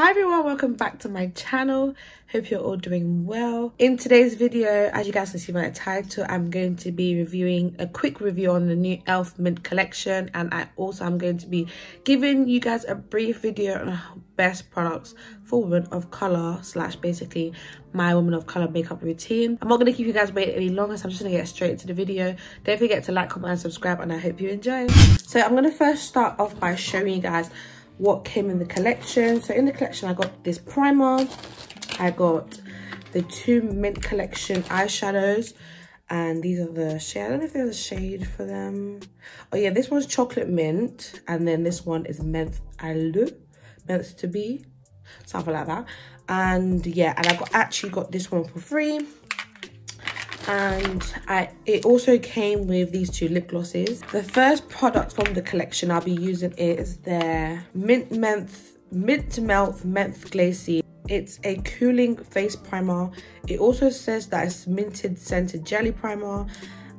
Hi everyone, welcome back to my channel. Hope you're all doing well. In today's video, as you guys can see by the title, I'm going to be reviewing a quick review on the new e.l.f. mint collection, and I'm going to be giving you guys a brief video on best products for women of color slash basically my women of color makeup routine. I'm not going to keep you guys waiting any longer, so I'm just going to get straight into the video. Don't forget to like, comment and subscribe, and I hope you enjoy. So I'm going to first start off by showing you guys what came in the collection. So in the collection I got this primer, I got the two mint collection eyeshadows, and these are the shade. I don't know if there's a shade for them. Oh yeah, this one's chocolate mint, and then this one is meant to be, something like that. And yeah, and I actually got this one for free. And it also came with these two lip glosses. The first product from the collection I'll be using is their mint to melt menthe glacy. It's a cooling face primer. It also says that it's minted scented jelly primer,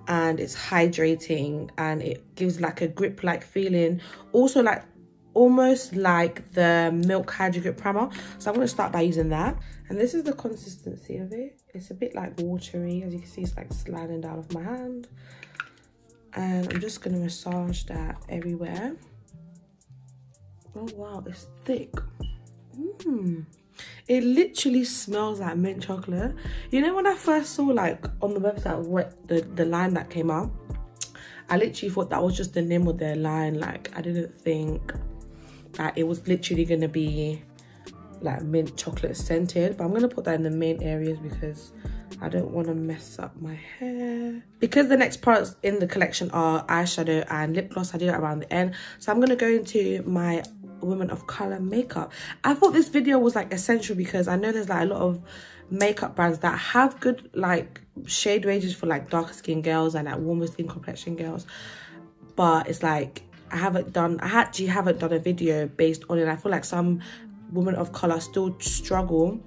and it's hydrating, and it gives like a grip like feeling, also like almost like the milk hydro grip primer. So I'm going to start by using that, and this is the consistency of it. It's a bit like watery, as you can see. It's like sliding down off my hand, and I'm just going to massage that everywhere. Oh wow, it's thick. It literally smells like mint chocolate. You know, when I first saw like on the website what the line that came out, I literally thought that was just the name of their line. Like, I didn't think that it was literally gonna be like mint chocolate scented, but I'm gonna put that in the main areas because I don't want to mess up my hair. Because the next products in the collection are eyeshadow and lip gloss, I did it around the end, so I'm gonna go into my women of color makeup. I thought this video was like essential because I know there's like a lot of makeup brands that have good like shade ranges for like darker skin girls and like warmer skin complexion girls, but it's like I actually haven't done a video based on it. I feel like some women of color still struggle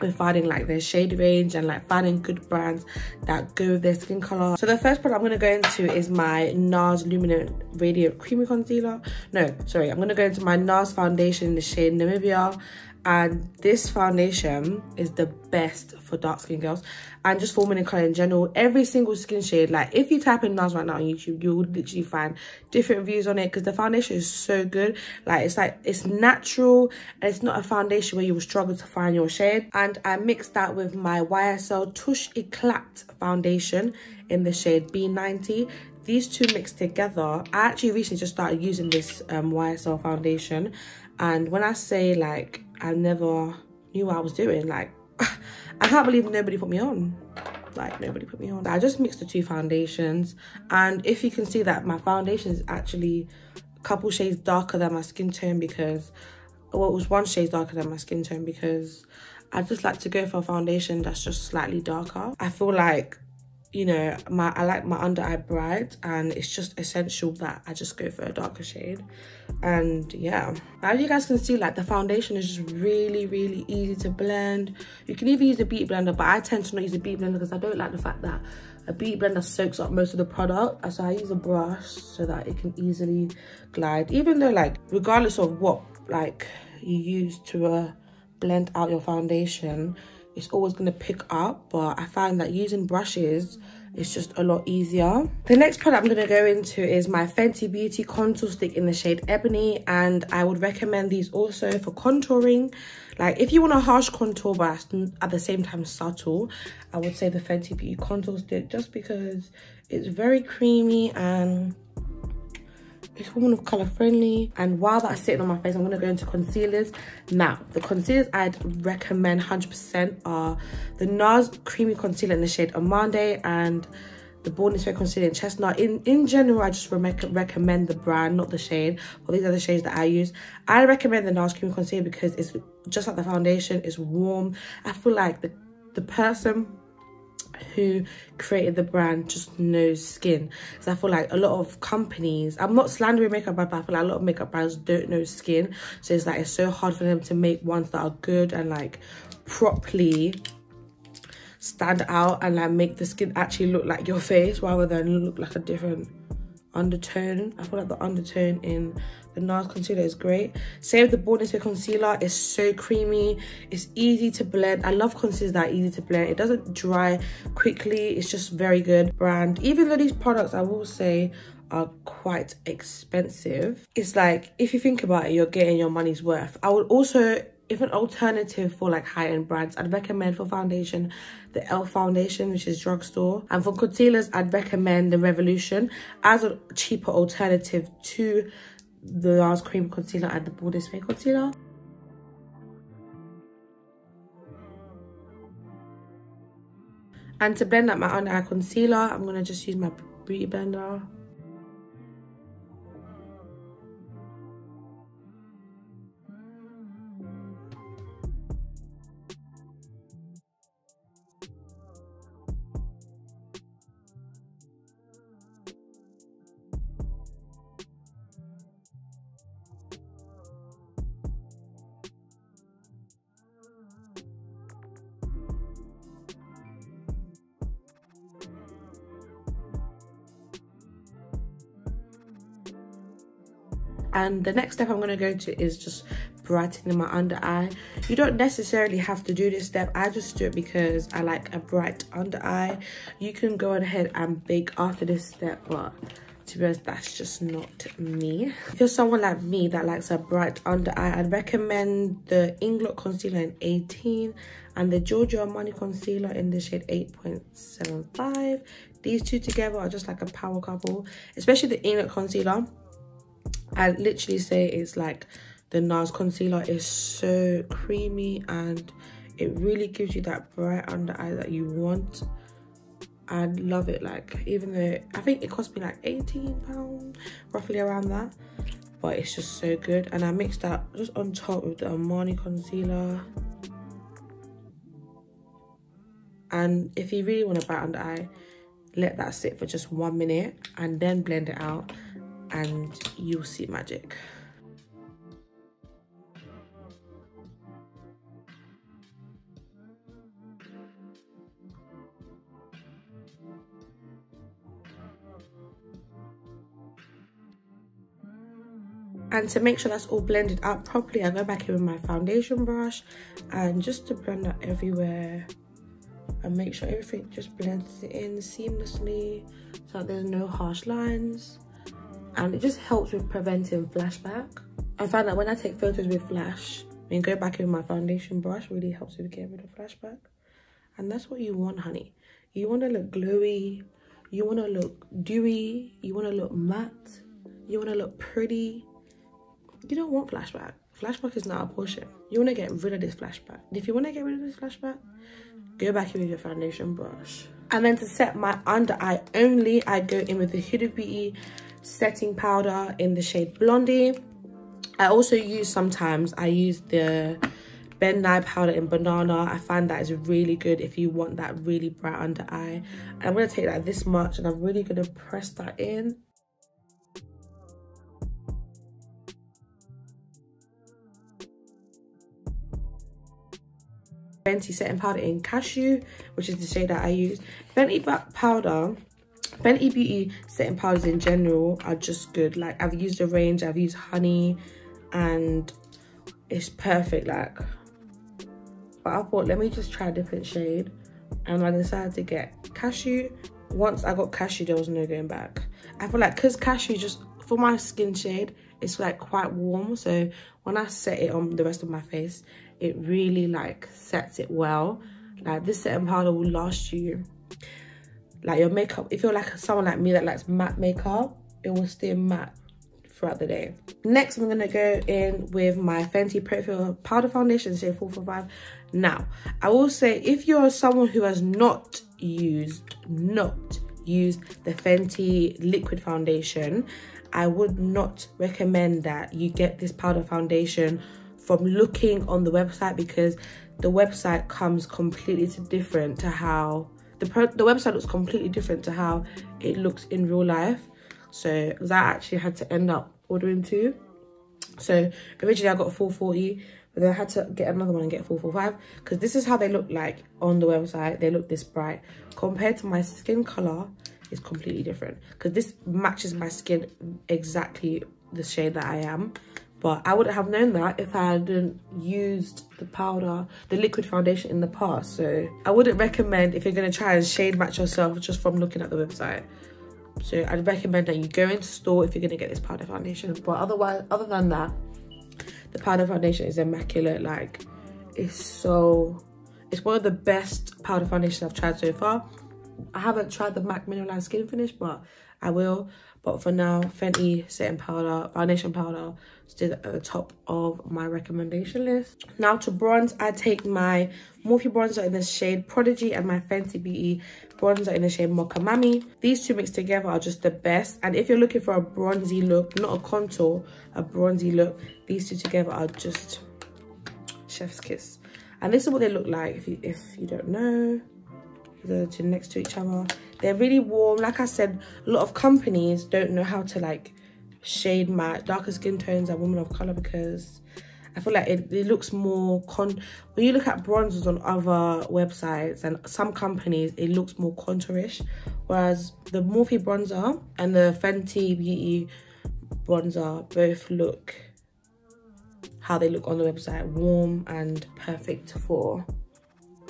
with finding like their shade range and like finding good brands that go with their skin color. So the first product I'm going to go into is my Nars Luminant Radiant Creamy Concealer. No, sorry, I'm going to go into my Nars foundation in the shade Namibia. And this foundation is the best for dark skin girls and just for women in color in general. Every single skin shade, like if you type in Nars right now on YouTube, you will literally find different reviews on it because the foundation is so good. Like it's natural, and it's not a foundation where you will struggle to find your shade. And I mixed that with my YSL Touche Eclat foundation in the shade B90. These two mixed together. I actually recently just started using this YSL foundation, and when I say like I never knew what I was doing, like I can't believe nobody put me on. Like nobody put me on. I just mixed the two foundations, and if you can see that my foundation is actually a couple shades darker than my skin tone, because well, it was one shade darker than my skin tone because I just like to go for a foundation that's just slightly darker. I feel like, you know, I like my under eye bright, and it's just essential that I just go for a darker shade. And yeah, as you guys can see, like the foundation is just really easy to blend. You can even use a beauty blender, but I tend to not use a beauty blender because I don't like the fact that a beauty blender soaks up most of the product. So I use a brush so that it can easily glide, even though like regardless of what like you use to blend out your foundation, it's always going to pick up. But I find that using brushes is just a lot easier. The next product I'm going to go into is my Fenty Beauty contour stick in the shade Ebony, and I would recommend these also for contouring. Like if you want a harsh contour but at the same time subtle, I would say the Fenty Beauty contour stick, just because it's very creamy and it's woman of color friendly. And while that's sitting on my face, I'm going to go into concealers. Now the concealers I'd recommend 100% are the Nars creamy concealer in the shade Amande and the Born This Way concealer in Chestnut. In general, I just recommend the brand, not the shade, but these are the shades that I use. I recommend the Nars creamy concealer because it's just like the foundation, it's warm. I feel like the person who created the brand just knows skin. So I feel like a lot of companies, I'm not slandering makeup brands, but I feel like a lot of makeup brands don't know skin. So it's like it's so hard for them to make ones that are good and like properly stand out and like make the skin actually look like your face rather than look like a different undertone. I feel like the undertone in the Nars concealer is great. Same with the Bronzified concealer. It's so creamy. It's easy to blend. I love concealers that are easy to blend. It doesn't dry quickly. It's just very good brand. Even though these products, I will say, are quite expensive, it's like, if you think about it, you're getting your money's worth. I would also, if an alternative for like high-end brands, I'd recommend for foundation the e.l.f. foundation, which is drugstore. And for concealers, I'd recommend the Revolution as a cheaper alternative to the Nars cream concealer and the Bronzified concealer. And to blend out my under eye concealer, I'm gonna just use my beauty blender. And the next step I'm going to go to is just brightening my under eye. You don't necessarily have to do this step. I just do it because I like a bright under eye. You can go ahead and bake after this step, but to be honest, that's just not me. If you're someone like me that likes a bright under eye, I'd recommend the Inglot concealer in 18 and the Giorgio Armani concealer in the shade 8.75. These two together are just like a power couple, especially the Inglot concealer. I literally say it's like the Nars concealer is so creamy and it really gives you that bright under eye that you want. I love it. Like, even though I think it cost me like £18, roughly around that, but it's just so good. And I mixed that just on top with the Armani concealer. And if you really want a bright under eye, let that sit for just 1 minute and then blend it out, and you'll see magic. And to make sure that's all blended out properly, I go back in with my foundation brush and just to blend that everywhere and make sure everything just blends in seamlessly so that there's no harsh lines. And it just helps with preventing flashback. I find that when I take photos with flash, and go back in with my foundation brush, really helps with getting rid of flashback. And that's what you want, honey. You want to look glowy, you want to look dewy, you want to look matte, you want to look pretty. You don't want flashback. Flashback is not a portion. You want to get rid of this flashback. And if you want to get rid of this flashback, go back in with your foundation brush. And then to set my under eye only, I go in with the Huda Beauty setting powder in the shade Blondie. I also use, sometimes I use the Ben Nye powder in Banana. I find that is really good if you want that really bright under eye. And I'm going to take like this much and I'm really going to press that in. Fenty setting powder in Cashew, which is the shade that I use. Fenty Beauty setting powders in general are just good. Like, I've used a range, I've used honey, and it's perfect. Like, but I thought, let me just try a different shade, and I decided to get Cashew. Once I got Cashew, there was no going back. I feel like, because Cashew, just for my skin shade, it's like quite warm, so when I set it on the rest of my face, it really like sets it well. Like, this setting powder will last you, like, your makeup, if you're like someone like me that likes matte makeup, it will stay matte throughout the day. Next, I'm gonna go in with my Fenty Profile Powder Foundation, shade 445. Now, I will say, if you're someone who has not used the Fenty liquid foundation, I would not recommend that you get this powder foundation from looking on the website, because the website comes completely different to how the website looks completely different to how it looks in real life. So, because I actually had to end up ordering two. So originally I got 440, but then I had to get another one and get 445, because this is how they look like on the website. They look this bright. Compared to my skin color, is completely different, because this matches my skin exactly the shade that I am. But I wouldn't have known that if I hadn't used the powder, the liquid foundation in the past. So I wouldn't recommend, if you're going to try and shade match yourself just from looking at the website. So I'd recommend that you go into store if you're going to get this powder foundation. But otherwise, other than that, the powder foundation is immaculate. Like, it's one of the best powder foundations I've tried so far. I haven't tried the MAC Mineralized Skin Finish, but I will. But for now, Fenty setting powder, foundation powder, still at the top of my recommendation list. Now to bronze, I take my Morphe bronzer in the shade Prodigy and my Fenty Beauty bronzer in the shade Mocha Mami. These two mixed together are just the best. And if you're looking for a bronzy look, not a contour, a bronzy look, these two together are just chef's kiss. And this is what they look like if you don't know. The two next to each other. They're really warm. Like I said, a lot of companies don't know how to like shade match darker skin tones and women of color, because I feel like it looks more when you look at bronzers on other websites and some companies, it looks more contourish, whereas the Morphe bronzer and the Fenty Beauty bronzer both look how they look on the website, warm and perfect for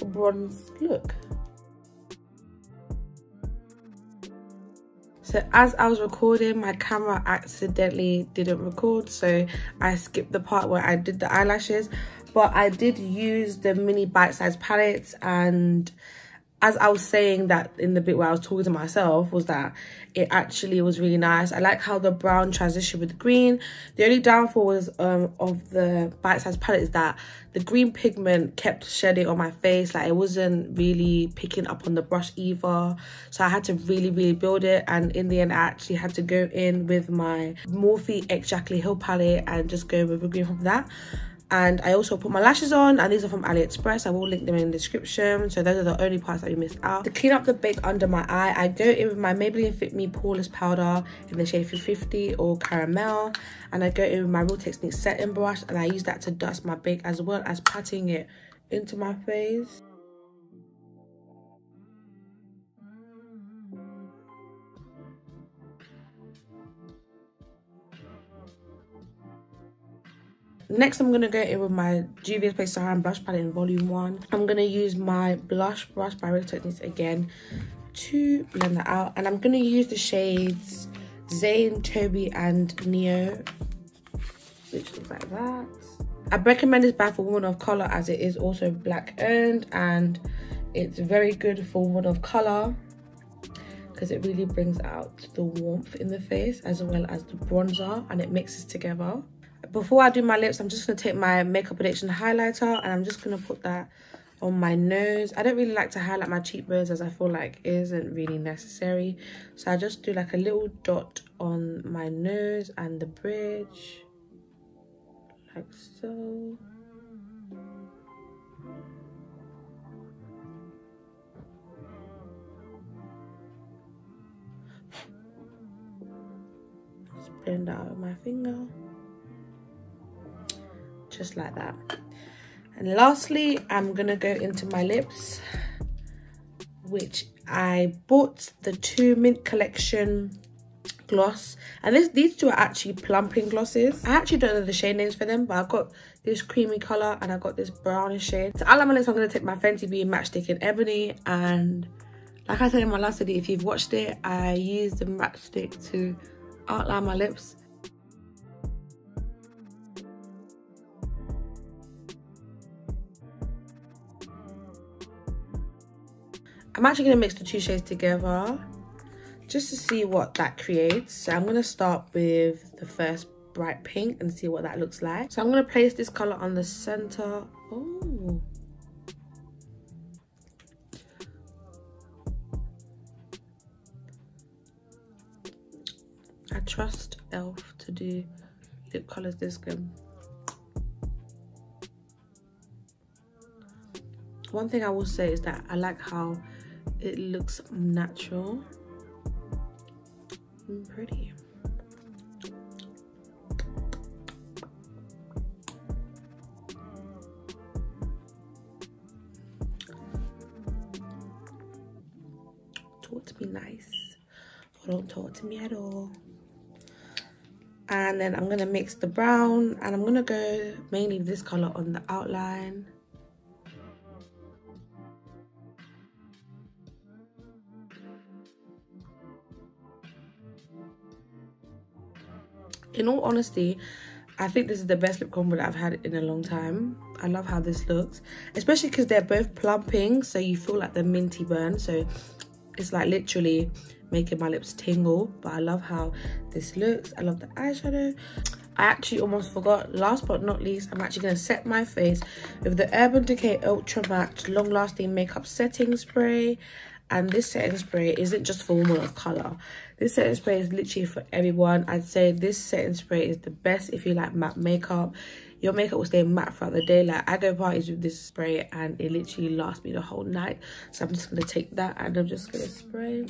a bronze look. So as I was recording, my camera accidentally didn't record, so I skipped the part where I did the eyelashes. But I did use the mini bite-sized palettes, and as I was saying that in the bit where I was talking to myself, was that it actually was really nice. I like how the brown transitioned with the green. The only downfall was of the bite-sized palette is that the green pigment kept shedding on my face. Like, it wasn't really picking up on the brush either. So I had to really build it. And in the end, I actually had to go in with my Morphe X Jacqueline Hill palette and just go with the green from that. And I also put my lashes on, and these are from AliExpress. I will link them in the description. So those are the only parts that you missed out. To clean up the bake under my eye, I go in with my Maybelline Fit Me Poreless Powder in the shade 350 or Caramel. And I go in with my Real Technique setting brush, and I use that to dust my bake as well as patting it into my face. Next, I'm going to go in with my Juvias Place Saran Blush Palette in Volume 1. I'm going to use my blush brush by Real Techniques again to blend that out. And I'm going to use the shades Zane, Toby and Neo, which looks like that. I recommend this bag for women of colour, as it is also black owned, and it's very good for women of colour because it really brings out the warmth in the face as well as the bronzer, and it mixes together. Before I do my lips, I'm just going to take my Makeup Addiction highlighter, and I'm just going to put that on my nose. I don't really like to highlight my cheekbones, as I feel like it isn't really necessary. So I just do like a little dot on my nose and the bridge, like so. Just blend that out with my finger. Just like that. And lastly, I'm gonna go into my lips, which I bought the 2 Mint Collection gloss, and these two are actually plumping glosses. I actually don't know the shade names for them, but I've got this creamy color and I've got this brownish shade. To outline my lips, I'm gonna take my Fenty Beauty matchstick in Ebony, and like I said in my last video, if you've watched it, I used the matchstick to outline my lips. I'm actually going to mix the 2 shades together just to see what that creates. So I'm going to start with the first bright pink and see what that looks like. So I'm going to place this colour on the centre. Oh. I trust e.l.f. to do lip colours this good. One thing I will say is that I like how it looks natural and pretty. Talk to me nice. Don't talk to me at all. And then I'm gonna mix the brown, and I'm gonna go mainly this color on the outline. In all honesty, I think this is the best lip combo that I've had in a long time. I love how this looks, especially because they're both plumping, so you feel like the minty burn. So it's like literally making my lips tingle, but I love how this looks. I love the eyeshadow. I actually almost forgot, last but not least, I'm actually going to set my face with the Urban Decay Ultra Matte Long Lasting Makeup Setting Spray. And this setting spray isn't just for women of colour. This setting spray is literally for everyone. I'd say this setting spray is the best if you like matte makeup. Your makeup will stay matte throughout the day. Like, I go parties with this spray and it literally lasts me the whole night. So I'm just going to take that and I'm just going to spray.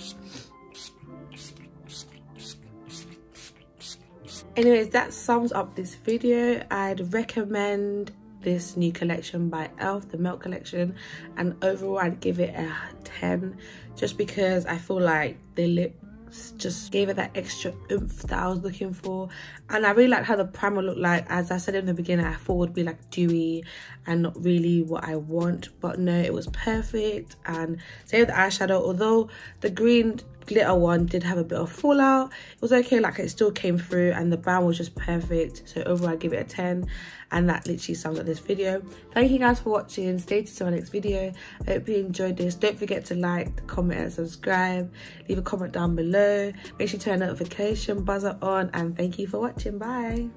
Anyways, that sums up this video. I'd recommend this new collection by e.l.f., the Melt collection, and overall I'd give it a 10 just because I feel like the lips just gave it that extra oomph that I was looking for. And I really like how the primer looked like. As I said in the beginning, I thought it would be like dewy and not really what I want, but no, it was perfect. And same with the eyeshadow, although the green glitter one did have a bit of fallout, it was okay. Like, it still came through and the brown was just perfect. So overall I give it a 10, and that literally sums up this video. Thank you guys for watching. Stay tuned to my next video. I hope you enjoyed this. Don't forget to like, comment and subscribe. Leave a comment down below. Make sure you turn the notification buzzer on, and thank you for watching. Bye.